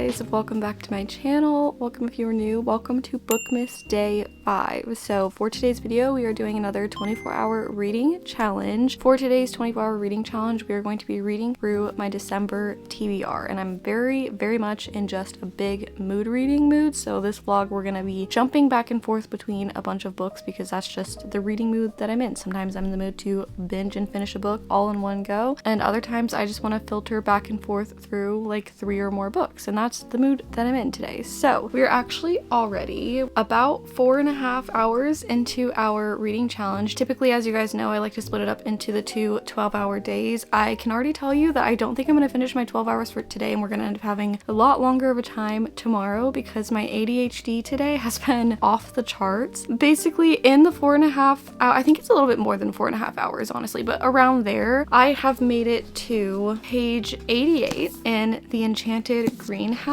guys, welcome back to my channel. Welcome if you are new. Welcome to Bookmas Day 5. So for today's video, we are doing another 24-hour reading challenge. For today's 24-hour reading challenge, we are going to be reading through my December TBR, and I'm very much in just a big mood reading mood. So this vlog, we're going to be jumping back and forth between a bunch of books because that's just the reading mood that I'm in. Sometimes I'm in the mood to binge and finish a book all in one go, and other times I just want to filter back and forth through like 3 or more books, and that's the mood that I'm in today. So we're actually already about 4.5 hours into our reading challenge. Typically, as you guys know, I like to split it up into the 2 12-hour days. I can already tell you that I don't think I'm going to finish my 12 hours for today, and we're going to end up having a lot longer of a time tomorrow because my ADHD today has been off the charts. Basically, in the 4.5 I think it's a little bit more than 4.5 hours, honestly, but around there, I have made it to page 88 in the Enchanted Greenhouse,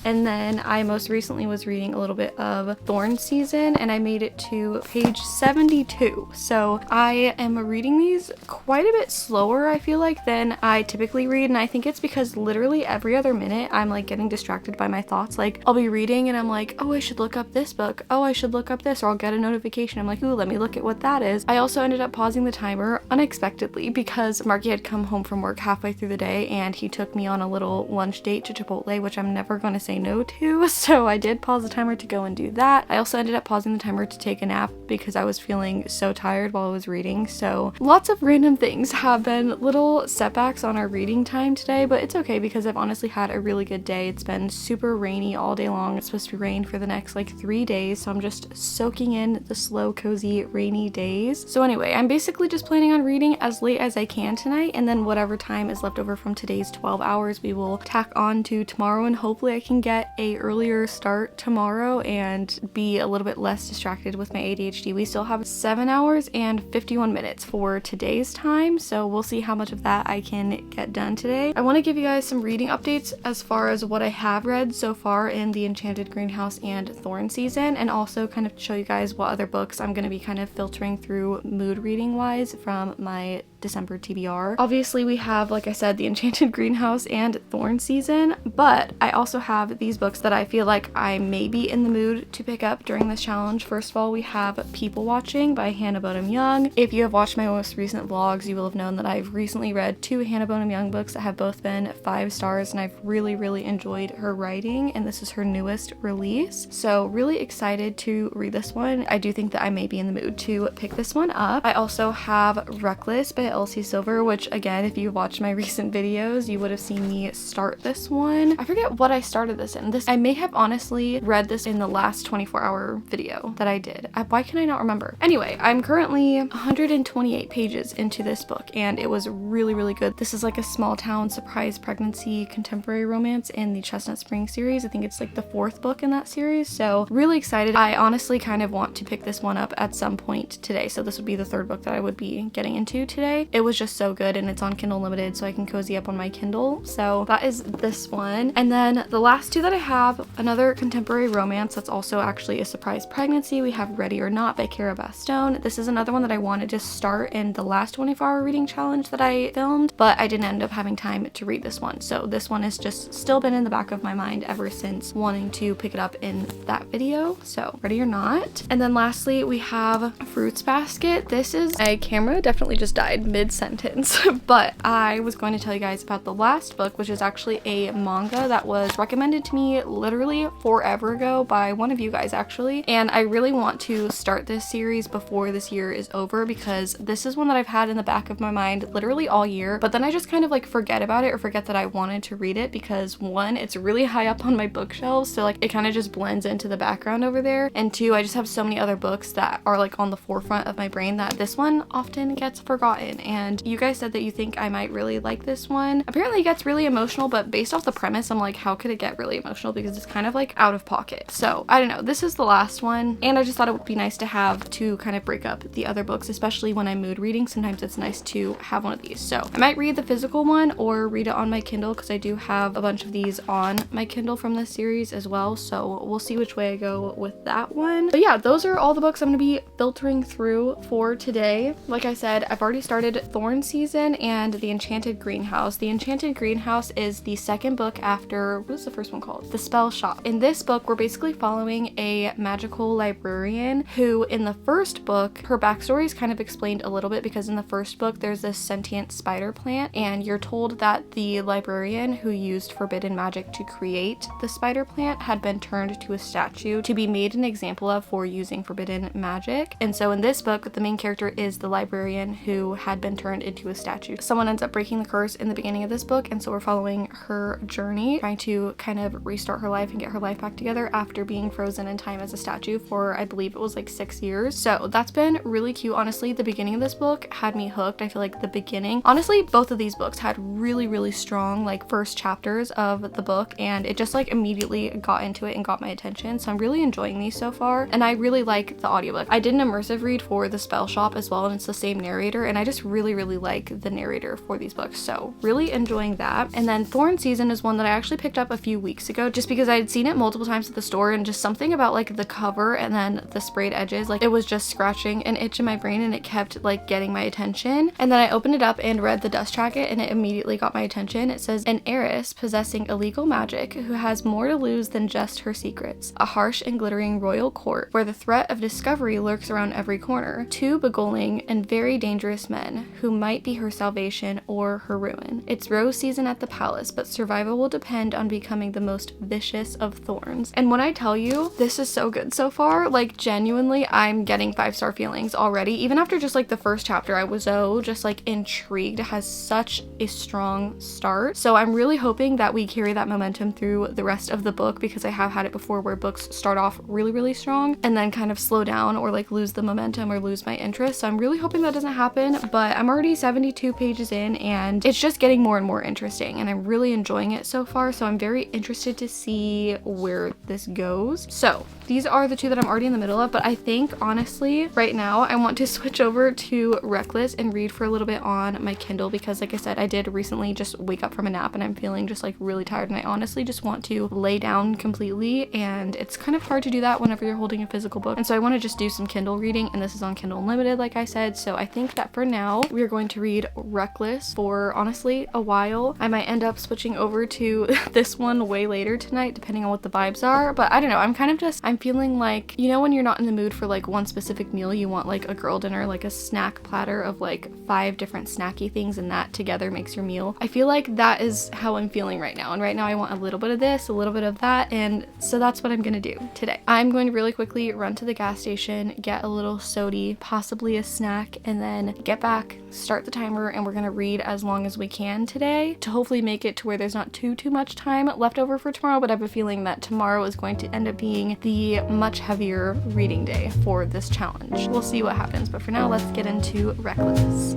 and then I most recently was reading a little bit of Thorn Season, and I made it to page 72. So I am reading these quite a bit slower, I feel like, than I typically read, and I think it's because literally every other minute I'm like getting distracted by my thoughts. Like, I'll be reading and I'm like, oh, I should look up this book, oh, I should look up this, or I'll get a notification, I'm like, ooh, let me look at what that is. I also ended up pausing the timer unexpectedly because Marky had come home from work halfway through the day and he took me on a little lunch date to Chipotle, which I'm never going to say no to, so I did pause the timer to go and do that. I also ended up pausing the timer to take a nap because I was feeling so tired while I was reading. So lots of random things have been little setbacks on our reading time today, but it's okay because I've honestly had a really good day. It's been super rainy all day long. It's supposed to rain for the next like 3 days, so I'm just soaking in the slow, cozy, rainy days. So anyway, I'm basically just planning on reading as late as I can tonight, and then whatever time is left over from today's 12 hours we will tack on to tomorrow, and hopefully I can get a earlier start tomorrow and be a little bit less distracted with my ADHD. We still have 7 hours and 51 minutes for today's time, so we'll see how much of that I can get done today. I want to give you guys some reading updates as far as what I have read so far in the Enchanted Greenhouse and Thorn Season, and also kind of show you guys what other books I'm going to be kind of filtering through mood reading wise from my December TBR. Obviously, we have, like I said, the Enchanted Greenhouse and Thorn Season, but I also have these books that I feel like I may be in the mood to pick up during this challenge. First of all, we have People Watching by Hannah Bonham Young. If you have watched my most recent vlogs, you will have known that I've recently read 2 Hannah Bonham Young books that have both been 5 stars, and I've really enjoyed her writing, and this is her newest release. So really excited to read this one. I do think that I may be in the mood to pick this one up. I also have Reckless by Elsie Silver, which again, if you've watched my recent videos, you would have seen me start this one. I forget what I started this in. I may have honestly read this in the last 24-hour video that I did. Why can I not remember? Anyway, I'm currently 128 pages into this book, and it was really good. This is like a small town surprise pregnancy contemporary romance in the Chestnut Spring series. I think it's like the 4th book in that series, so really excited. I honestly kind of want to pick this one up at some point today, so this would be the 3rd book that I would be getting into today. It was just so good, and it's on Kindle Unlimited, so I can cozy up on my Kindle. So that is this one. And then the last 2 that I have, another contemporary romance that's also actually a surprise pregnancy. We have Ready or Not by Cara Bastone. This is another one that I wanted to start in the last 24-hour reading challenge that I filmed, but I didn't end up having time to read this one. So this one has just still been in the back of my mind ever since wanting to pick it up in that video. So Ready or Not. And then lastly, we have Fruits Basket. This is, my camera definitely just died mid-sentence, but I was going to tell you guys about the last book, which is actually a manga that was recommended to me literally forever ago by one of you guys actually, and I really want to start this series before this year is over because this is one that I've had in the back of my mind literally all year, but then I just kind of like forget about it or forget that I wanted to read it because 1, it's really high up on my bookshelves, so like it kind of just blends into the background over there, and 2, I just have so many other books that are like on the forefront of my brain that this one often gets forgotten. And you guys said that you think I might really like this one. Apparently it gets really emotional, but based off the premise, I'm like, how could it get really emotional? Because it's kind of like out of pocket. So I don't know, this is the last one, and I just thought it would be nice to have to kind of break up the other books, especially when I'm mood reading. Sometimes it's nice to have one of these. So I might read the physical one or read it on my Kindle because I do have a bunch of these on my Kindle from this series as well, so we'll see which way I go with that one. But yeah, those are all the books I'm going to be filtering through for today. Like I said, I've already started started Thorn Season and The Enchanted Greenhouse. The Enchanted Greenhouse is the second book after, what was the first one called? The Spell Shop. In this book, we're basically following a magical librarian who, in the first book, her backstory is kind of explained a little bit because in the first book, there's this sentient spider plant, and you're told that the librarian who used forbidden magic to create the spider plant had been turned to a statue to be made an example of for using forbidden magic. And so in this book, the main character is the librarian who had been turned into a statue. Someone ends up breaking the curse in the beginning of this book, and so we're following her journey, trying to kind of restart her life and get her life back together after being frozen in time as a statue for, I believe it was like 6 years. So that's been really cute. Honestly, the beginning of this book had me hooked. I feel like the beginning, honestly, both of these books had really strong like first chapters of the book, and it just like immediately got into it and got my attention. So I'm really enjoying these so far, and I really like the audiobook. I did an immersive read for The Spell Shop as well, and it's the same narrator, and I just really like the narrator for these books, so really enjoying that. And then Thorn Season is one that I actually picked up a few weeks ago just because I had seen it multiple times at the store, and just something about like the cover and then the sprayed edges, like it was just scratching an itch in my brain, and it kept like getting my attention. And then I opened it up and read the dust jacket, and it immediately got my attention. It says, an heiress possessing illegal magic who has more to lose than just her secrets. A harsh and glittering royal court where the threat of discovery lurks around every corner. Two beguiling and very dangerous men who might be her salvation or her ruin. It's rose season at the palace, but survival will depend on becoming the most vicious of thorns. And when I tell you, this is so good so far, like genuinely, I'm getting 5-star feelings already. Even after just like the first chapter, I was so just like intrigued. It has such a strong start. So I'm really hoping that we carry that momentum through the rest of the book, because I have had it before where books start off really strong and then kind of slow down or like lose the momentum or lose my interest. So I'm really hoping that doesn't happen, but I'm already 72 pages in and it's just getting more and more interesting, and I'm really enjoying it so far. So I'm very interested to see where this goes. So these are the two that I'm already in the middle of, but I think honestly right now I want to switch over to Reckless and read for a little bit on my Kindle, because like I said, I did recently just wake up from a nap and I'm feeling just like really tired, and I honestly just want to lay down completely, and it's kind of hard to do that whenever you're holding a physical book. And so I want to just do some Kindle reading, and this is on Kindle Unlimited like I said. So I think that for now we are going to read Reckless for honestly a while. I might end up switching over to this one way later tonight depending on what the vibes are, but I don't know, I'm feeling like, you know, when you're not in the mood for like one specific meal, you want like a girl dinner, like a snack platter of like 5 different snacky things, and that together makes your meal. I feel like that is how I'm feeling right now, and right now I want a little bit of this, a little bit of that, and so that's what I'm gonna do today. I'm going to really quickly run to the gas station, get a little sody, possibly a snack, and then get back, start the timer, and we're gonna read as long as we can today to hopefully make it to where there's not too much time left over for tomorrow. But I have a feeling that tomorrow is going to end up being the much heavier reading day for this challenge. We'll see what happens, but for now let's get into Reckless.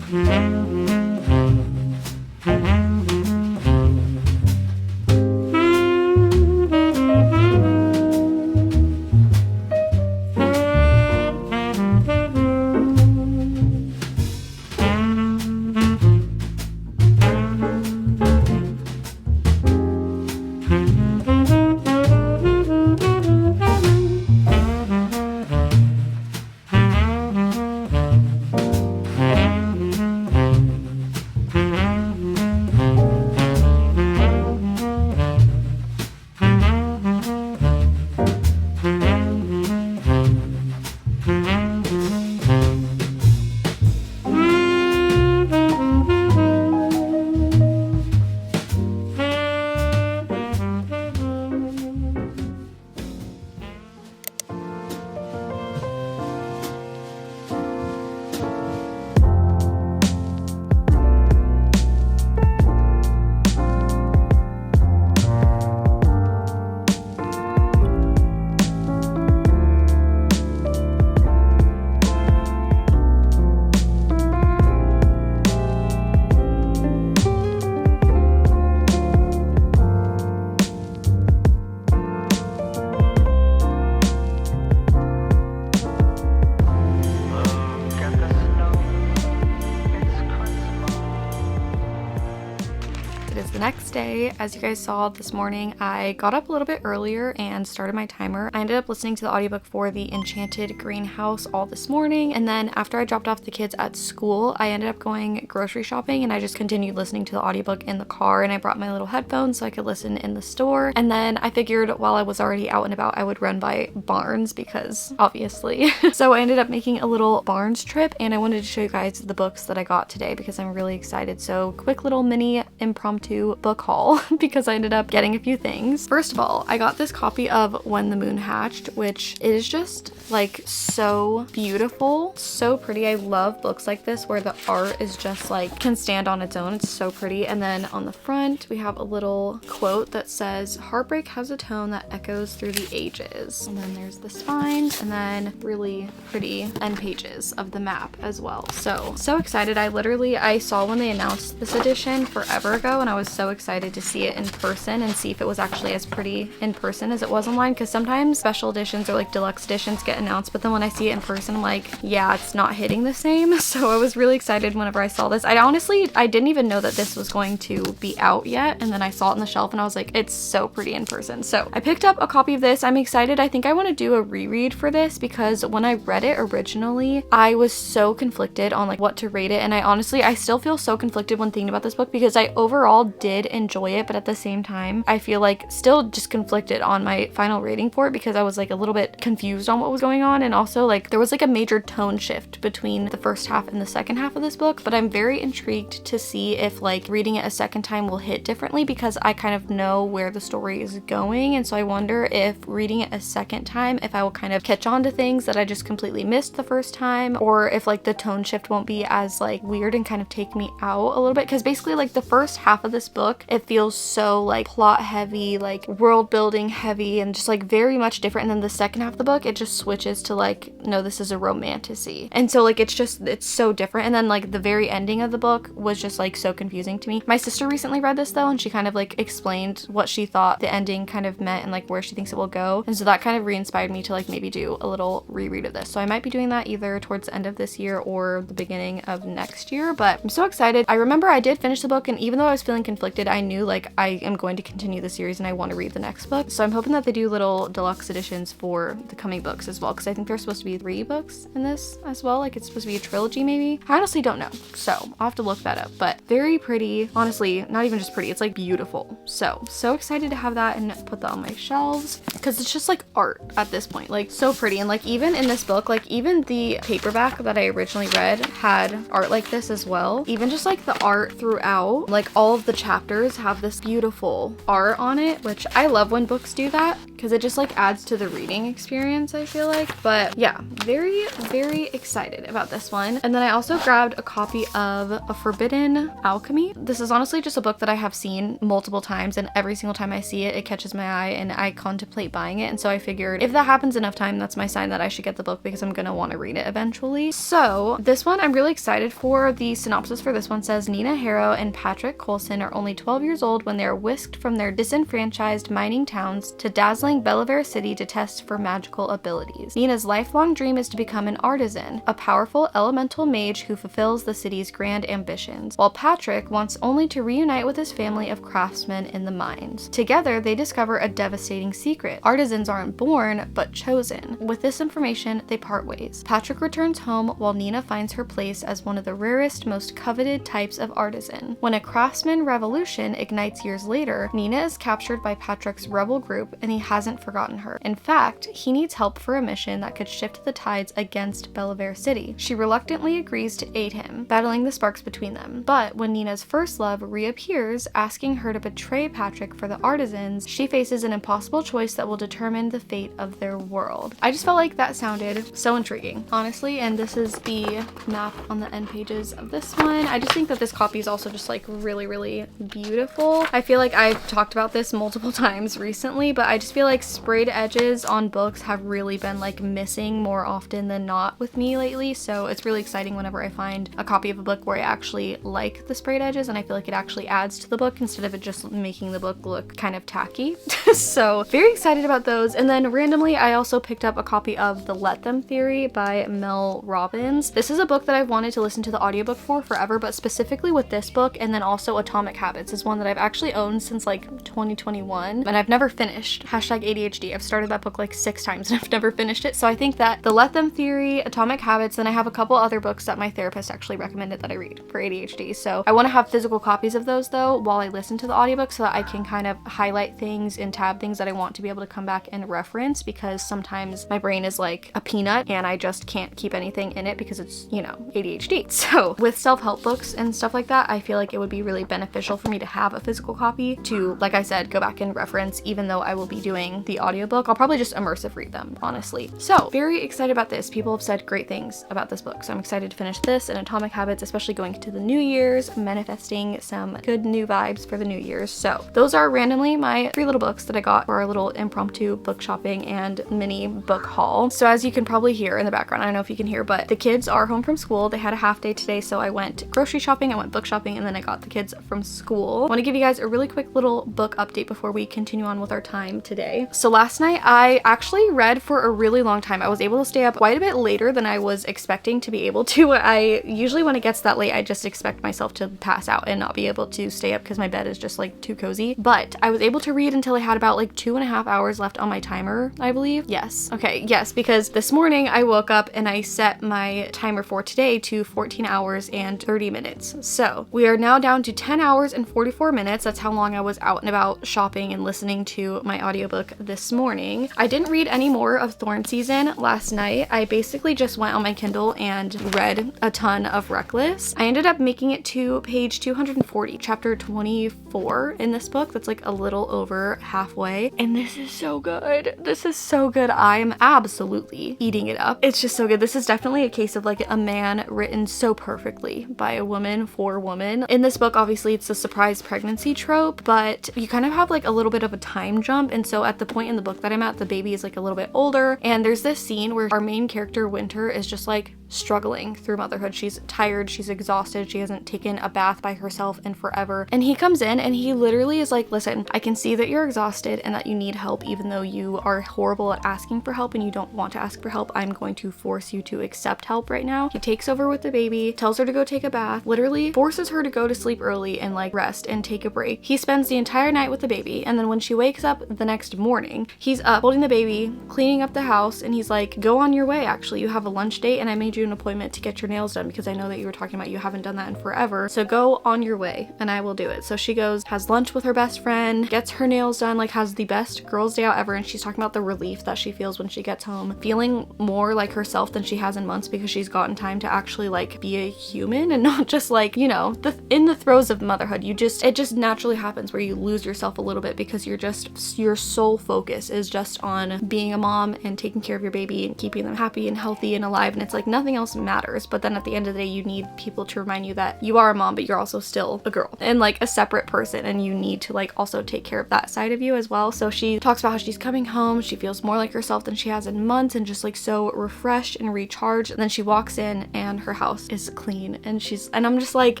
day. As you guys saw this morning, I got up a little bit earlier and started my timer. I ended up listening to the audiobook for The Enchanted Greenhouse all this morning, and then after I dropped off the kids at school, I ended up going grocery shopping and I just continued listening to the audiobook in the car, and I brought my little headphones so I could listen in the store. And then I figured while I was already out and about, I would run by Barnes because obviously. So I ended up making a little Barnes trip, and I wanted to show you guys the books that I got today because I'm really excited. So quick little mini impromptu book haul because I ended up getting a few things. First of all, I got this copy of When the Moon Hatched, which is just like so beautiful, so pretty. I love books like this where the art is just like can stand on its own. It's so pretty. And then on the front we have a little quote that says, "Heartbreak has a tone that echoes through the ages." And then there's the spines, and then really pretty end pages of the map as well. So excited. I saw when they announced this edition forever ago, and I was so excited to see it in person and see if it was actually as pretty in person as it was online, because sometimes special editions or like deluxe editions get announced, but then when I see it in person, I'm like, yeah, it's not hitting the same. So I was really excited whenever I saw this. I didn't even know that this was going to be out yet, and then I saw it on the shelf and I was like, it's so pretty in person. So I picked up a copy of this. I'm excited. I think I want to do a reread for this because when I read it originally, I was so conflicted on like what to rate it, and I still feel so conflicted when thinking about this book because I overall did enjoy it, but at the same time I feel like still just conflicted on my final rating for it because I was like a little bit confused on what was going on, and also like there was like a major tone shift between the first half and the second half of this book. But I'm very intrigued to see if like reading it a second time will hit differently because I kind of know where the story is going, and so I wonder if reading it a second time if I will kind of catch on to things that I just completely missed the first time, or if like the tone shift won't be as like weird and kind of take me out a little bit, because basically like the first half of this book, it feels so like plot heavy, like world building heavy, and just like very much different. And then the second half of the book, it just switches to like, no, this is a romantasy, and so like it's so different. And then like the very ending of the book was just like so confusing to me. My sister recently read this though, and she kind of like explained what she thought the ending kind of meant and like where she thinks it will go, and so that kind of re-inspired me to like maybe do a little reread of this. So I might be doing that either towards the end of this year or the beginning of next year, but I'm so excited. I remember I did finish the book, and even though I was feeling conflicted, I knew like I am going to continue the series and I want to read the next book. So I'm hoping that they do little deluxe editions for the coming books as well, because I think there's supposed to be 3 books in this as well. Like it's supposed to be a trilogy maybe. I honestly don't know, so I'll have to look that up. But very pretty, honestly, not even just pretty, it's like beautiful. So excited to have that and put that on my shelves because it's just like art at this point, like so pretty. And like even in this book, like even the paperback that I originally read had art like this as well. Even just like the art throughout, like all of the chapters have this beautiful art on it, which I love when books do that because it just like adds to the reading experience, I feel like. But yeah, very excited about this one. And then I also grabbed a copy of A Forbidden Alchemy. This is honestly just a book that I have seen multiple times, and every single time I see it, it catches my eye and I contemplate buying it. And so I figured if that happens enough time, that's my sign that I should get the book because I'm gonna want to read it eventually. So this one I'm really excited for. The synopsis for this one says, Nina Harrow and Patrick Coulson are only 12 years old when they are whisked from their disenfranchised mining towns to dazzling Bellevere City to test for magical abilities. Nina's lifelong dream is to become an artisan, a powerful elemental mage who fulfills the city's grand ambitions, while Patrick wants only to reunite with his family of craftsmen in the mines. Together, they discover a devastating secret. Artisans aren't born, but chosen. With this information, they part ways. Patrick returns home while Nina finds her place as one of the rarest, most coveted types of artisan. When a craftsman revolution ignites years later, Nina is captured by Patrick's rebel group, and he hasn't forgotten her. In fact, he needs help for a mission that could shift the tides against Bellevere City. She reluctantly agrees to aid him, battling the sparks between them. But when Nina's first love reappears, asking her to betray Patrick for the artisans, she faces an impossible choice that will determine the fate of their world. I just felt like that sounded so intriguing, honestly, and this is the map on the end pages of this one. I just think that this copy is also just like really beautiful. I feel like I've talked about this multiple times recently, but I just feel like sprayed edges on books have really been like missing more often than not with me lately, so it's really exciting whenever I find a copy of a book where I actually like the sprayed edges and I feel like it actually adds to the book instead of it just making the book look kind of tacky. So very excited about those. And then randomly I also picked up a copy of The Let Them Theory by Mel Robbins. This is a book that I've wanted to listen to the audiobook for forever, but specifically with this book and then also Atomic Habits is is one that I've actually owned since like 2021 and I've never finished. #ADHD. I've started that book like 6 times and I've never finished it. So I think that the Let Them Theory, Atomic Habits, and I have a couple other books that my therapist actually recommended that I read for ADHD. So I want to have physical copies of those though while I listen to the audiobook so that I can kind of highlight things and tab things that I want to be able to come back and reference, because sometimes my brain is like a peanut and I just can't keep anything in it because it's, you know, ADHD. So with self-help books and stuff like that, I feel like it would be really beneficial for me to have a physical copy to, like I said, go back and reference. Even though I will be doing the audiobook, I'll probably just immersive read them, honestly. So very excited about this. People have said great things about this book, so I'm excited to finish this and Atomic Habits, especially going into the New Year's, manifesting some good new vibes for the New Year's. So those are randomly my 3 little books that I got for our little impromptu book shopping and mini book haul. So as you can probably hear in the background, I don't know if you can hear, but the kids are home from school. They had a half day today, so I went grocery shopping, I went book shopping, and then I got the kids from school. I want to give you guys a really quick little book update before we continue on with our time today. So last night I actually read for a really long time. I was able to stay up quite a bit later than I was expecting to be able to. I usually, when it gets that late, I just expect myself to pass out and not be able to stay up because my bed is just like too cozy. But I was able to read until I had about like 2.5 hours left on my timer, I believe. Yes. Okay, yes, because this morning I woke up and I set my timer for today to 14 hours and 30 minutes. So we are now down to 10 hours and 44 minutes. That's how long I was out and about shopping and listening to my audiobook this morning. I didn't read any more of Thorn Season last night. I basically just went on my Kindle and read a ton of Reckless. I ended up making it to page 240, chapter 24 in this book. That's like a little over halfway. And this is so good. This is so good. I'm absolutely eating it up. It's just so good. This is definitely a case of like a man written so perfectly by a woman for a woman. In this book, obviously it's the surprise pregnancy trope, but you kind of have like a little bit of a time jump. And so at the point in the book that I'm at, the baby is like a little bit older. And there's this scene where our main character, Winter, is just like struggling through motherhood. She's tired, she's exhausted, she hasn't taken a bath by herself in forever. And he comes in and he literally is like, listen, I can see that you're exhausted and that you need help, even though you are horrible at asking for help and you don't want to ask for help. I'm going to force you to accept help right now. He takes over with the baby, tells her to go take a bath, literally forces her to go to sleep early and like rest and take a break. He spends the entire night with the baby, and then when she wakes up the next morning, he's up holding the baby, cleaning up the house, and he's like, go on your way, actually, you have a lunch date and I made you an appointment to get your nails done because I know that you were talking about you haven't done that in forever, so go on your way and I will do it. So she goes, has lunch with her best friend, gets her nails done, like has the best girls' day out ever, and she's talking about the relief that she feels when she gets home, feeling more like herself than she has in months because she's gotten time to actually like be a human and not just like, you know, in the throes of motherhood, it just naturally happens where you lose yourself a little bit because your sole focus is just on being a mom and taking care of your baby and keeping them happy and healthy and alive, and it's like nothing else matters. But then at the end of the day, you need people to remind you that you are a mom, but you're also still a girl and like a separate person, and you need to like also take care of that side of you as well. So she talks about how she's coming home, she feels more like herself than she has in months and just like so refreshed and recharged. And then she walks in and her house is clean, and I'm just like,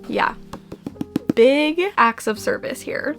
yeah, big acts of service here.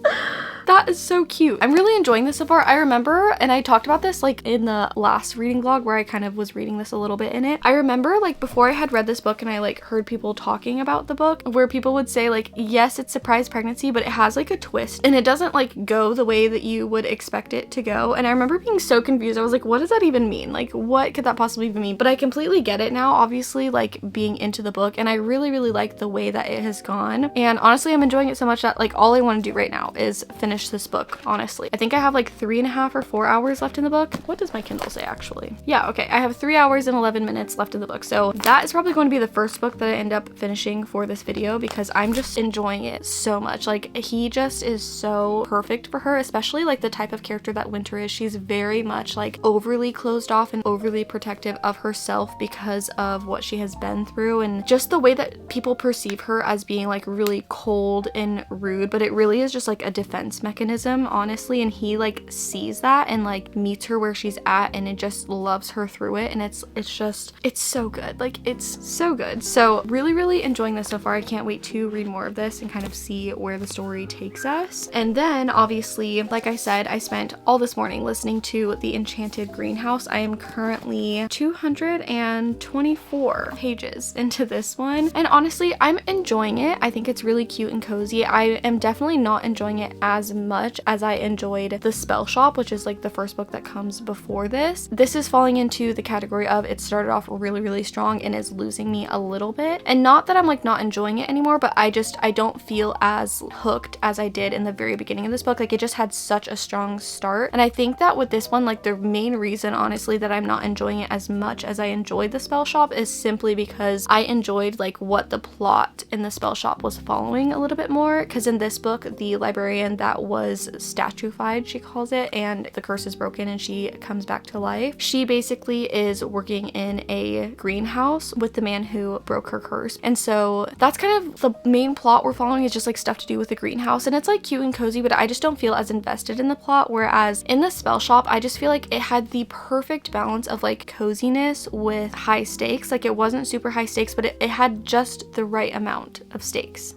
That is so cute. I'm really enjoying this so far. I remember, and I talked about this like in the last reading vlog where I kind of was reading this a little bit in it. I remember like before I had read this book and I like heard people talking about the book where people would say like, yes, it's surprise pregnancy, but it has like a twist and it doesn't like go the way that you would expect it to go. And I remember being so confused. I was like, what does that even mean? Like, what could that possibly even mean? But I completely get it now, obviously, like being into the book, and I really, really like the way that it has gone. And honestly, I'm enjoying it so much that like all I want to do right now is finish this book, honestly. I think I have like 3.5 or 4 hours left in the book. What does my Kindle say actually? Yeah, okay, I have 3 hours and 11 minutes left in the book. So that is probably going to be the first book that I end up finishing for this video because I'm just enjoying it so much. Like he just is so perfect for her, especially like the type of character that Winter is. She's very much like overly closed off and overly protective of herself because of what she has been through, and just the way that people perceive her as being like really cold and rude, but it really is just like a defense defense mechanism, honestly, and he like sees that and like meets her where she's at, and it just loves her through it, and it's so good. Like, it's so good. So really enjoying this so far. I can't wait to read more of this and kind of see where the story takes us. And then obviously, like I said, I spent all this morning listening to The Enchanted Greenhouse. I am currently 224 pages into this one, and honestly, I'm enjoying it. I think it's really cute and cozy. I am definitely not enjoying it as much as I enjoyed The Spell Shop, which is like the first book that comes before this. This is falling into the category of it started off really strong and is losing me a little bit. And not that I'm like not enjoying it anymore, but I don't feel as hooked as I did in the very beginning of this book. Like, it just had such a strong start. And I think that with this one, like the main reason honestly that I'm not enjoying it as much as I enjoyed The Spell Shop is simply because I enjoyed like what the plot in The Spell Shop was following a little bit more. Because in this book, the librarian that was statuified, she calls it, and the curse is broken and she comes back to life, she basically is working in a greenhouse with the man who broke her curse. And so that's kind of the main plot we're following, is just like stuff to do with the greenhouse, and it's like cute and cozy, but I just don't feel as invested in the plot. Whereas in The Spell Shop, I just feel like it had the perfect balance of like coziness with high stakes. Like, it wasn't super high stakes, but it had just the right amount of stakes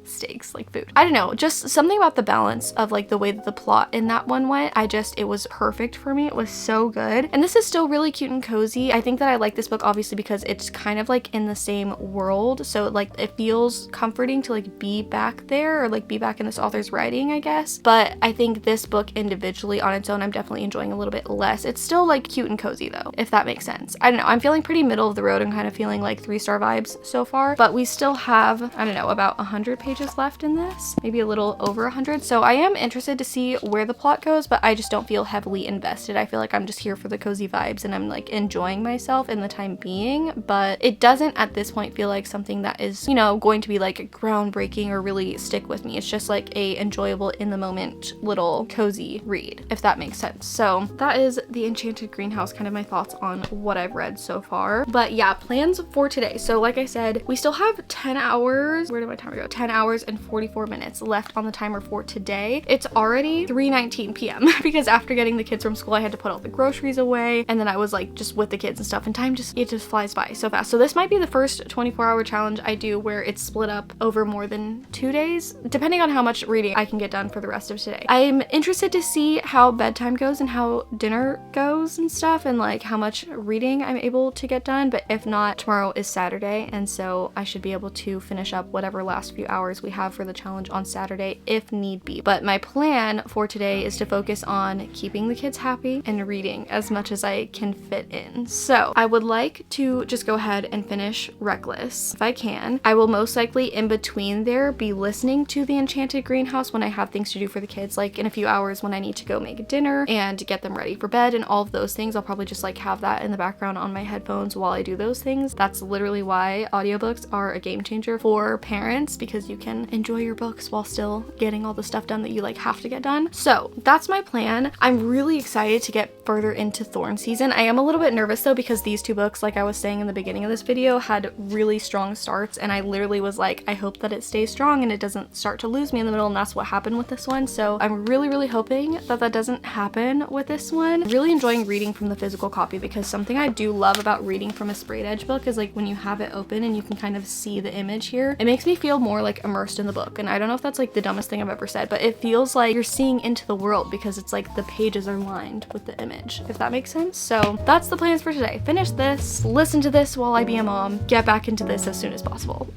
like food. I don't know, just something about the balance of like the way that the plot in that one went. It was perfect for me. It was so good. And this is still really cute and cozy. I think that I like this book obviously because it's kind of like in the same world, so like it feels comforting to like be back there, or like be back in this author's writing, I guess. But I think this book individually on its own, I'm definitely enjoying a little bit less. It's still like cute and cozy though, if that makes sense. I don't know, I'm feeling pretty middle of the road. I'm kind of feeling like 3-star vibes so far, but we still have, I don't know, about 100 pages left in this, maybe a little over 100. So I am interested to see where the plot goes, but I just don't feel heavily invested. I feel like I'm just here for the cozy vibes and I'm like enjoying myself in the time being, but it doesn't at this point feel like something that is, you know, going to be like groundbreaking or really stick with me. It's just like a enjoyable in the moment little cozy read, if that makes sense. So that is The Enchanted Greenhouse, kind of my thoughts on what I've read so far. But yeah, plans for today. So like I said, we still have 10 hours, where did my timer go? 10 hours and 44 minutes left on the timer for today. It's already 3:19 p.m. because after getting the kids from school, I had to put all the groceries away, and then I was like just with the kids and stuff, and time just flies by so fast. So this might be the first 24-hour challenge I do where it's split up over more than 2 days, depending on how much reading I can get done for the rest of today. I'm interested to see how bedtime goes and how dinner goes and stuff, and like how much reading I'm able to get done. But if not, tomorrow is Saturday, and so I should be able to finish up whatever last few hours we have for the challenge on Saturday if need be. But my plan for today is to focus on keeping the kids happy and reading as much as I can fit in. So I would like to just go ahead and finish Reckless if I can. I will most likely in between there be listening to The Enchanted Greenhouse when I have things to do for the kids, like in a few hours when I need to go make dinner and get them ready for bed and all of those things. I'll probably just like have that in the background on my headphones while I do those things. That's literally why audiobooks are a game changer for parents, because you can enjoy your books while still getting all the stuff done that you like have to get done. So that's my plan. I'm really excited to get further into Thorn Season. I am a little bit nervous though, because these two books, like I was saying in the beginning of this video, had really strong starts, and I literally was like, I hope that it stays strong and it doesn't start to lose me in the middle, and that's what happened with this one. So I'm really hoping that that doesn't happen with this one. Really enjoying reading from the physical copy, because something I do love about reading from a sprayed edge book is like when you have it open and you can kind of see the image here, it makes me feel more like immersed in the book. And I don't know if that's like the dumbest thing I've ever said, but it feels like you're seeing into the world because it's like the pages are lined with the image, if that makes sense. So that's the plans for today. Finish this, listen to this while I be a mom, get back into this as soon as possible.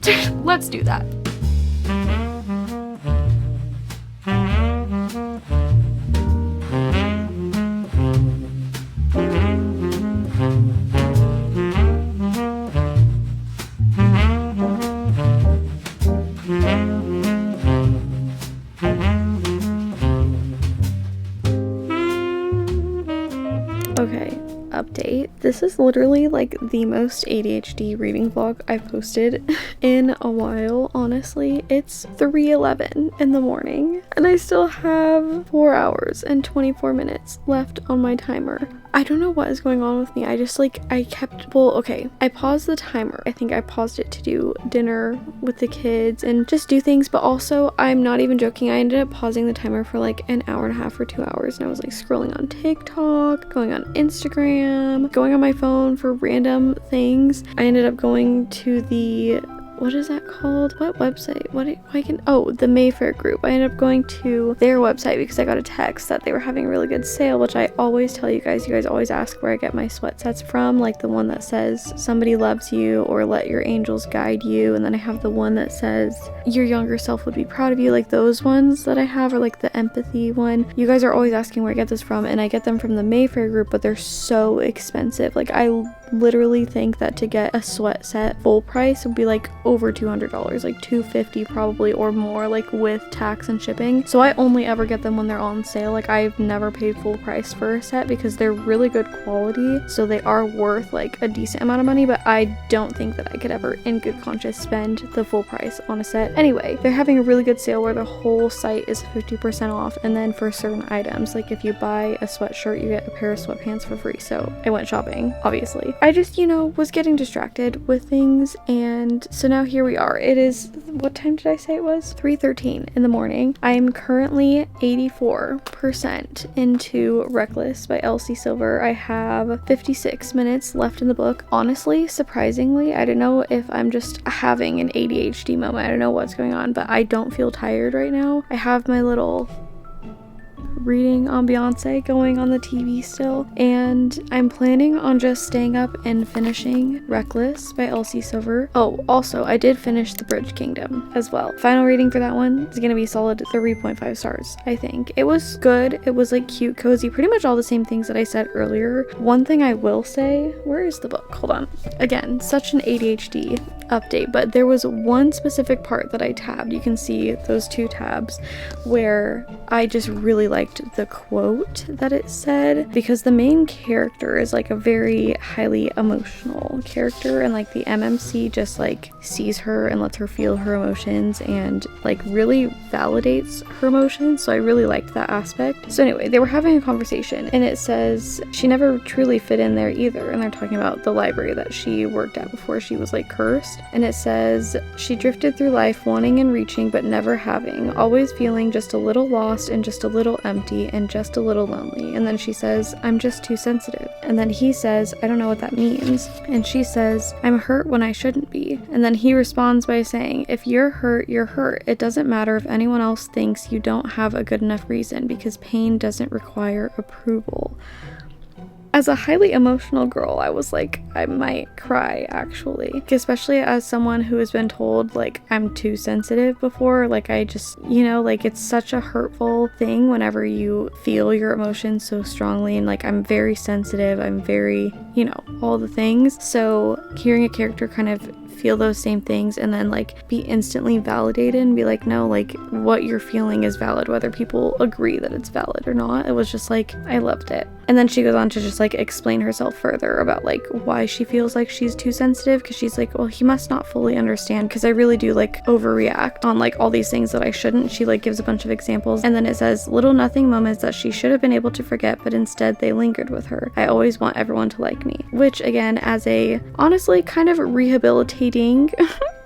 Let's do that. Okay, update. This is literally like the most ADHD reading vlog I've posted in a while, honestly. It's 3:11 in the morning and I still have 4 hours and 24 minutes left on my timer. I don't know what is going on with me. I just like, I kept, well, okay, I paused the timer. I think I paused it to do dinner with the kids and just do things, but also I'm not even joking. I ended up pausing the timer for like an hour and a half or 2 hours, and I was like scrolling on TikTok, going on Instagram, going on my phone for random things. I ended up going to the, what is that called? What website? The Mayfair group. I ended up going to their website because I got a text that they were having a really good sale, which I always tell you guys. You guys always ask where I get my sweat sets from, like the one that says somebody loves you or let your angels guide you, and then I have the one that says your younger self would be proud of you. Like those ones that I have are like the empathy one. You guys are always asking where I get this from, and I get them from the Mayfair group, but they're so expensive. Like I literally think that to get a sweat set full price would be like over $200, like $250 probably or more, like with tax and shipping. So I only ever get them when they're on sale. Like I've never paid full price for a set because they're really good quality, so they are worth like a decent amount of money, but I don't think that I could ever in good conscience spend the full price on a set. Anyway, they're having a really good sale where the whole site is 50% off, and then for certain items, like if you buy a sweatshirt you get a pair of sweatpants for free. So I went shopping, obviously. I just, was getting distracted with things, and so now here we are. It is, what time did I say it was? 3:13 in the morning. I'm currently 84% into Reckless by Elsie Silver. I have 56 minutes left in the book. Honestly, surprisingly, I don't know if I'm just having an ADHD moment. I don't know what's going on, but I don't feel tired right now. I have my little reading on Beyonce going on the TV still, and I'm planning on just staying up and finishing Reckless by Elsie Silver. Oh, also I did finish The Bridge Kingdom as well. Final reading for that one is gonna be solid 3.5 stars. I think it was good. It was like cute, cozy, pretty much all the same things that I said earlier. One thing I will say, where is the book? Hold on. Again, such an ADHD update, but there was one specific part that I tabbed. You can see those two tabs where I just really liked the quote that it said, because the main character is like a very highly emotional character, and like the MMC just like sees her and lets her feel her emotions and like really validates her emotions. So I really liked that aspect. So anyway, they were having a conversation, and it says she never truly fit in there either, and they're talking about the library that she worked at before she was like cursed. And it says she drifted through life wanting and reaching but never having, always feeling just a little lost and just a little empty and just a little lonely. And then she says, I'm just too sensitive. And then he says, I don't know what that means. And she says, I'm hurt when I shouldn't be. And then he responds by saying, if you're hurt, you're hurt. It doesn't matter if anyone else thinks you don't have a good enough reason, because pain doesn't require approval. As a highly emotional girl, I was like, I might cry actually, especially as someone who has been told like I'm too sensitive before. Like I just, like it's such a hurtful thing whenever you feel your emotions so strongly, and like I'm very sensitive, I'm very, all the things. So hearing a character kind of feel those same things and then like be instantly validated and be like, no, like what you're feeling is valid, whether people agree that it's valid or not. It was just like, I loved it. And then she goes on to just like explain herself further about like why she feels like she's too sensitive, because she's like, well, he must not fully understand, because I really do like overreact on like all these things that I shouldn't. She like gives a bunch of examples, and then it says little nothing moments that she should have been able to forget, but instead they lingered with her. I always want everyone to like me, which again, as a honestly kind of rehabilitating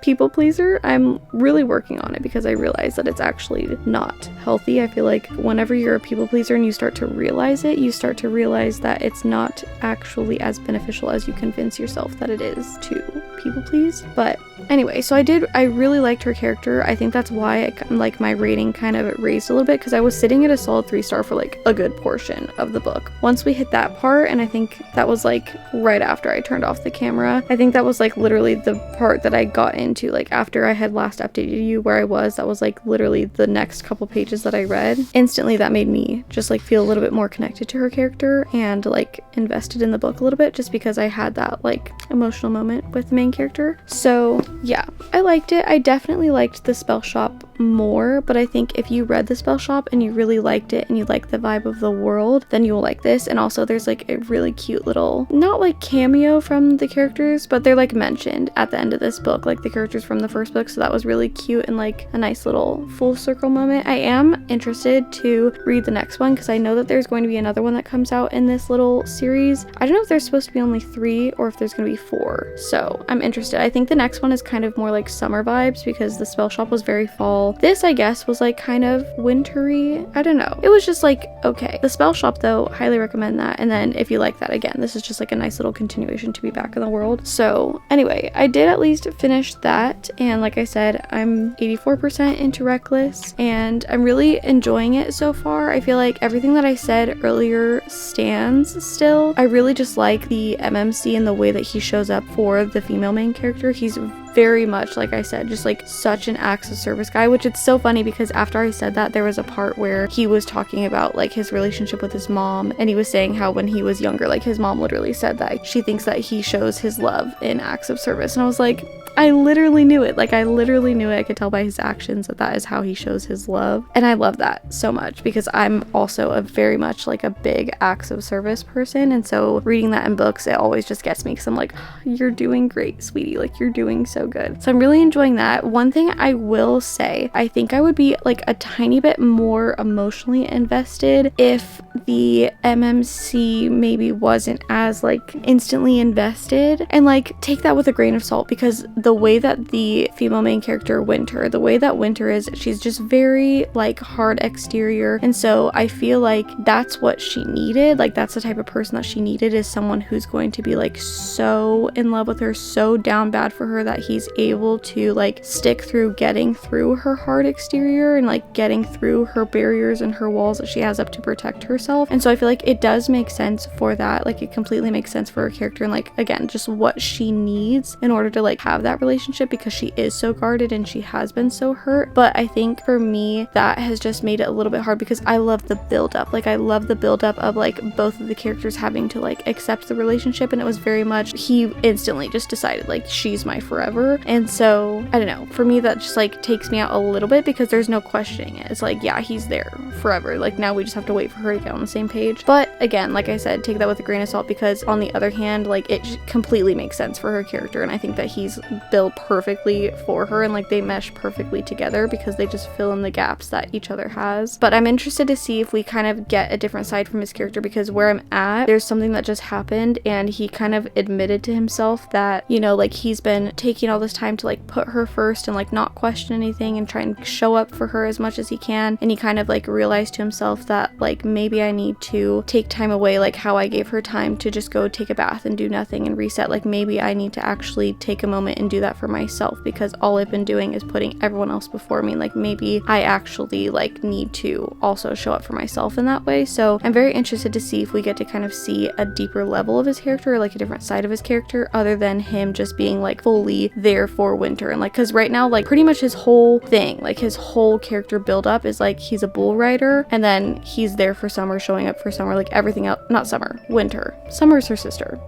people pleaser, I'm really working on it, because I realize that it's actually not healthy. I feel like whenever you're a people pleaser and you start to realize it, you start to realize that it's not actually as beneficial as you convince yourself that it is to people please. But anyway, so I really liked her character. I think that's why like my rating kind of raised a little bit, because I was sitting at a solid 3-star for like a good portion of the book. Once we hit that part, and I think that was like right after I turned off the camera, I think that was like literally the part that I got into like after I had last updated you where I was. That was like literally the next couple pages that I read. Instantly that made me just like feel a little bit more connected to her character and like invested in the book a little bit, just because I had that like emotional moment with the main character. So yeah, I liked it. I definitely liked the spell shop more, but I think if you read The Spell Shop and you really liked it and you like the vibe of the world, then you will like this. And also there's like a really cute little, not like cameo from the characters, but they're like mentioned at the end of this book, like the characters from the first book, so that was really cute and like a nice little full circle moment. I am interested to read the next one because I know that there's going to be another one that comes out in this little series. I don't know if there's supposed to be only 3 or if there's going to be 4, so I'm interested. I think the next one is kind of more like summer vibes because The Spell Shop was very fall. This, I guess, was like kind of wintry. I don't know. It was just like, okay. The Spell Shop though, highly recommend that. And then if you like that, again, this is just like a nice little continuation to be back in the world. So anyway, I did at least finish that, and like I said, I'm 84% into Reckless and I'm really enjoying it so far. I feel like everything that I said earlier stands still. I really just like the MMC and the way that he shows up for the female main character. He's very much, like I said, just like such an acts of service guy, which it's so funny because after I said that, there was a part where he was talking about like his relationship with his mom, and he was saying how when he was younger, like his mom literally said that she thinks that he shows his love in acts of service. And I was like, I literally knew it. Like I literally knew it. I could tell by his actions that that is how he shows his love. And I love that so much because I'm also a very much like a big acts of service person. And so reading that in books, it always just gets me because I'm like, you're doing great, sweetie. Like you're doing so good. So I'm really enjoying that. One thing I will say, I think I would be like a tiny bit more emotionally invested if the MMC maybe wasn't as like instantly invested, and like take that with a grain of salt because the way that the female main character Winter, the way that Winter is, she's just very like hard exterior, and so I feel like that's what she needed. Like that's the type of person that she needed, is someone who's going to be like so in love with her, so down bad for her that he's able to like stick through getting through her hard exterior and like getting through her barriers and her walls that she has up to protect herself. And so I feel like it does make sense for that. Like it completely makes sense for her character and like again just what she needs in order to like have that relationship, because she is so guarded and she has been so hurt. But I think for me that has just made it a little bit hard because I love the build up. Like I love the build up of like both of the characters having to like accept the relationship, and it was very much he instantly just decided like she's my forever. And so I don't know, for me that just like takes me out a little bit because there's no questioning it. It's like, yeah, he's there forever. Like now we just have to wait for her to get on the same page. But again, like I said, take that with a grain of salt because on the other hand, like it completely makes sense for her character, and I think that he's built perfectly for her and like they mesh perfectly together because they just fill in the gaps that each other has. But I'm interested to see if we kind of get a different side from his character, because where I'm at, there's something that just happened and he kind of admitted to himself that, you know, like he's been taking all this time to like put her first and like not question anything and try and show up for her as much as he can, and he kind of like realized to himself that like maybe I need to take time away, like how I gave her time to just go take a bath and do nothing and reset. Like maybe I need to actually take a moment and do that for myself because all I've been doing is putting everyone else before me. Like maybe I actually like need to also show up for myself in that way. So I'm very interested to see if we get to kind of see a deeper level of his character, like a different side of his character other than him just being like fully there for Winter. And like, because right now like pretty much his whole thing, like his whole character build up is like he's a bull rider and then he's there for Summer, showing up for Summer, like everything else, not Summer, Winter. Summer's her sister.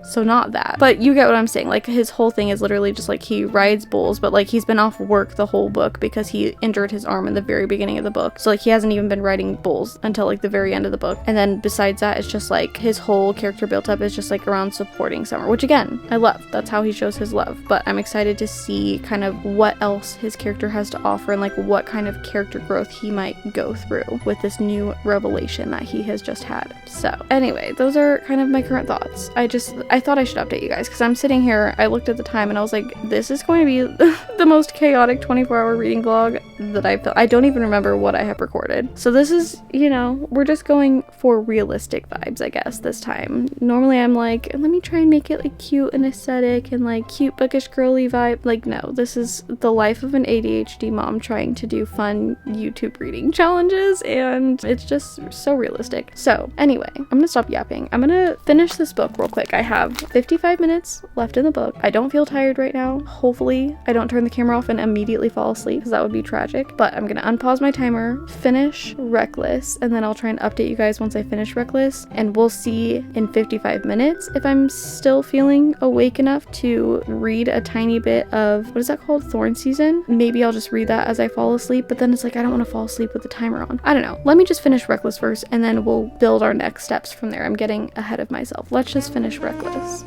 So not that, but you get what I'm saying. Like his whole thing is literally just like he rides bulls, but like he's been off work the whole book because he injured his arm in the very beginning of the book. So like he hasn't even been riding bulls until like the very end of the book. And then besides that, it's just like his whole character built up is just like around supporting Summer, which again, I love. That's how he shows his love. But I'm excited to see kind of what else his character has to offer and like what kind of character growth he might go through with this new revelation that he has just had. So anyway, those are kind of my current thoughts. I thought I should update you guys because I'm sitting here, I looked at the time and I was like, this is going to be the most chaotic 24-hour reading vlog that I've done. I don't even remember what I have recorded. So this is, you know, we're just going for realistic vibes, I guess, this time. Normally I'm like, let me try and make it like cute and aesthetic and like cute bookish girly vibe. Like no, this is the life of an ADHD mom trying to do fun YouTube reading challenges, and it's just so realistic. So anyway, I'm gonna stop yapping. I'm gonna finish this book real quick. I have have 55 minutes left in the book. I don't feel tired right now. Hopefully I don't turn the camera off and immediately fall asleep because that would be tragic. But I'm gonna unpause my timer, finish Reckless, and then I'll try and update you guys once I finish Reckless, and we'll see in 55 minutes if I'm still feeling awake enough to read a tiny bit of, what is that called? Thorn Season. Maybe I'll just read that as I fall asleep, but then it's like I don't want to fall asleep with the timer on. I don't know. Let me just finish Reckless first and then we'll build our next steps from there. I'm getting ahead of myself. Let's just finish Reckless.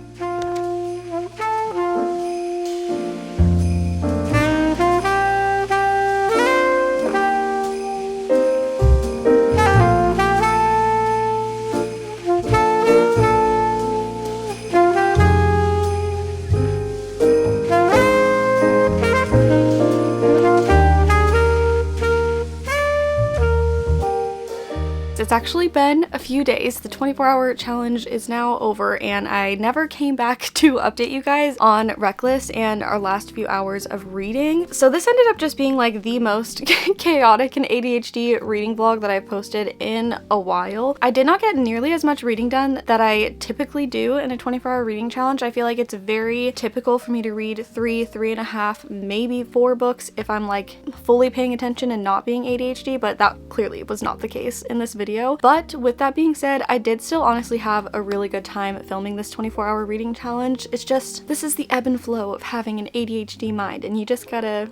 It's actually been a few days. The 24-hour challenge is now over and I never came back to update you guys on Reckless and our last few hours of reading. So this ended up just being like the most chaotic and ADHD reading vlog that I've posted in a while. I did not get nearly as much reading done that I typically do in a 24-hour reading challenge. I feel like it's very typical for me to read 3.5, maybe 4 books if I'm like fully paying attention and not being ADHD, but that clearly was not the case in this video. But with that being said, I did still honestly have a really good time filming this 24-hour reading challenge. It's just, this is the ebb and flow of having an ADHD mind, and you just gotta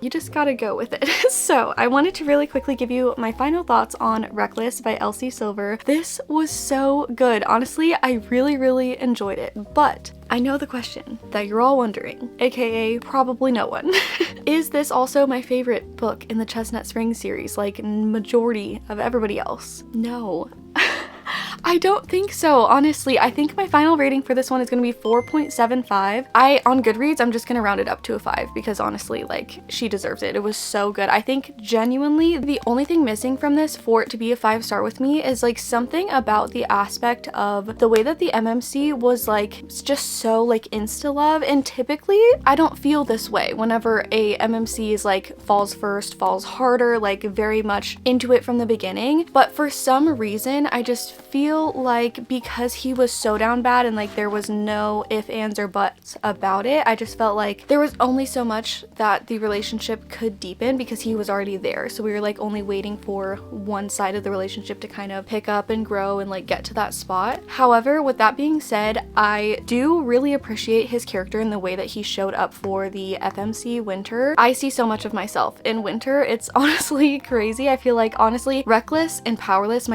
go with it. So I wanted to really quickly give you my final thoughts on Reckless by Elsie Silver. This was so good. Honestly, I really enjoyed it, but I know the question that you're all wondering, aka probably no one. Is this also my favorite book in the Chestnut Springs series, like majority of everybody else? No. I don't think so, honestly. I think my final rating for this one is going to be 4.75. On Goodreads, I'm just going to round it up to a 5 because honestly, like, she deserves it. It was so good. I think genuinely the only thing missing from this for it to be a 5-star with me is like something about the aspect of the way that the MMC was like just so like insta love, and typically I don't feel this way whenever a MMC is like falls first, falls harder, like very much into it from the beginning. But for some reason, I just feel like because he was so down bad and like there was no ifs, ands, or buts about it, I just felt like there was only so much that the relationship could deepen because he was already there. So we were like only waiting for one side of the relationship to kind of pick up and grow and like get to that spot. However, with that being said, I do really appreciate his character and the way that he showed up for the FMC Winter. I see so much of myself in Winter. It's honestly crazy. I feel like honestly Reckless and Powerless,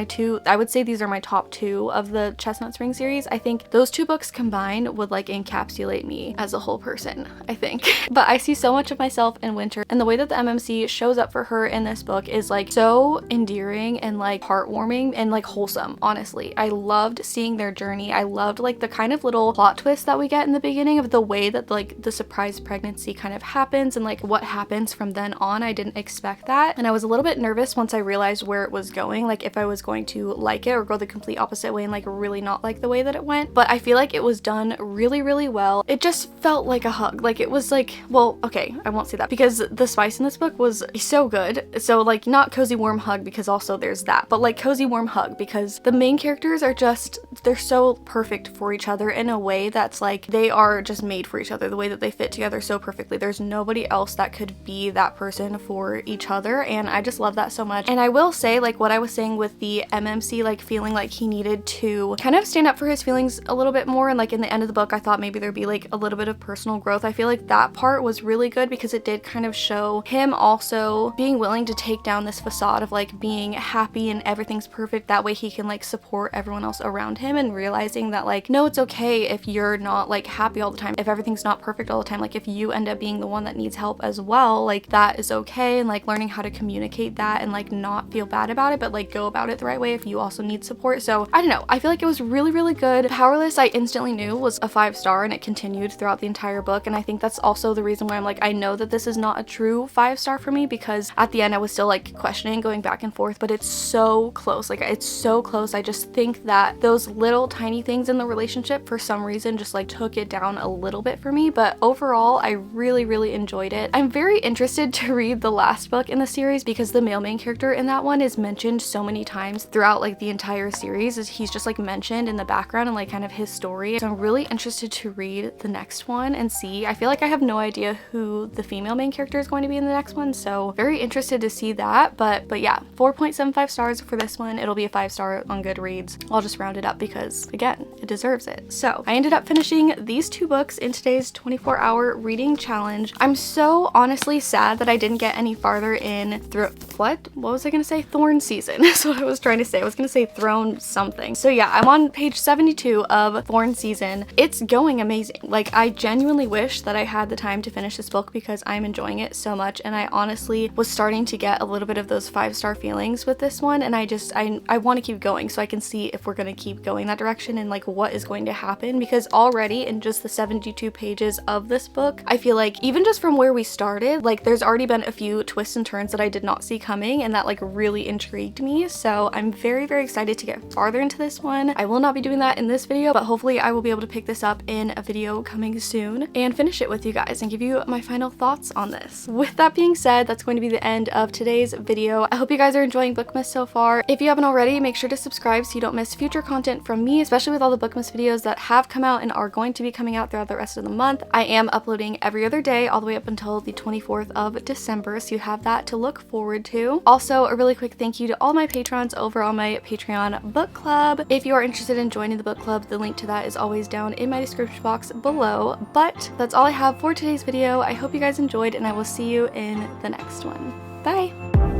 I would say these are my top 2 of the Chestnut Spring series. I think those 2 books combined would like encapsulate me as a whole person, I think. But I see so much of myself in Winter, and the way that the MMC shows up for her in this book is like so endearing and like heartwarming and like wholesome, honestly. I loved seeing their journey. I loved like the kind of little plot twist that we get in the beginning of the way that like the surprise pregnancy kind of happens and like what happens from then on. I didn't expect that, and I was a little bit nervous once I realized where it was going, like if I was going to like it or go the complete opposite way and like really not like the way that it went. But I feel like it was done really well. It just felt like a hug. Like it was like, well, okay, I won't say that because the spice in this book was so good. So like not cozy warm hug because also there's that, but like cozy warm hug because the main characters are just, they're so perfect for each other in a way that's like they are just made for each other, the way that they fit together so perfectly. There's nobody else that could be that person for each other, and I just love that so much. And I will say, like what I was saying with the MMC, like feeling like he needed to kind of stand up for his feelings a little bit more, and like in the end of the book I thought maybe there'd be like a little bit of personal growth. I feel like that part was really good because it did kind of show him also being willing to take down this facade of like being happy and everything's perfect, that way he can like support everyone else around him, and realizing that like no, it's okay if you're not like happy all the time, if everything's not perfect all the time, like if you end up being the one that needs help as well, like that is okay, and like learning how to communicate that and like not feel bad about it, but like go about it the right way if you also need support. So I don't know, I feel like it was really good. Powerless, I instantly knew was a 5-star, and it continued throughout the entire book, and I think that's also the reason why I'm like, I know that this is not a true 5-star for me, because at the end I was still like questioning, going back and forth, but it's so close, like it's so close. I just think that those little tiny things in the relationship for some reason just like took it down a little bit for me, but overall I really enjoyed it. I'm very interested to read the last book in the series because the male main character in that one is mentioned so many times throughout like the entire series, series is he's just like mentioned in the background and like kind of his story. So I'm really interested to read the next one and see. I feel like I have no idea who the female main character is going to be in the next one, so very interested to see that. But yeah, 4.75 stars for this one. It'll be a 5-star on Goodreads. I'll just round it up because again, it deserves it. So I ended up finishing these 2 books in today's 24-hour reading challenge. I'm so honestly sad that I didn't get any farther in what was I gonna say? Thorn season. That's what I was trying to say. I was gonna say throne something. So yeah, I'm on page 72 of Thorn season. It's going amazing. Like, I genuinely wish that I had the time to finish this book because I'm enjoying it so much, and I honestly was starting to get a little bit of those 5-star feelings with this one, and I want to keep going so I can see if we're gonna keep going that direction and like what is going to happen, because already in just the 72 pages of this book, I feel like even just from where we started, like there's already been a few twists and turns that I did not see coming, and that like really intrigued me. So I'm very, very excited to get farther into this one. I will not be doing that in this video, but hopefully I will be able to pick this up in a video coming soon and finish it with you guys and give you my final thoughts on this. With that being said, that's going to be the end of today's video. I hope you guys are enjoying BOOKMAS so far. If you haven't already, make sure to subscribe so you don't miss future content from me, especially with all the BOOKMAS videos that have come out and are going to be coming out throughout the rest of the month. I am uploading every other day all the way up until the 24th of December, so you have that to look forward to. Also, a really quick thank you to all my patrons over on my Patreon book club. If you are interested in joining the book club, the link to that is always down in my description box below. But that's all I have for today's video. I hope you guys enjoyed, and I will see you in the next one. Bye!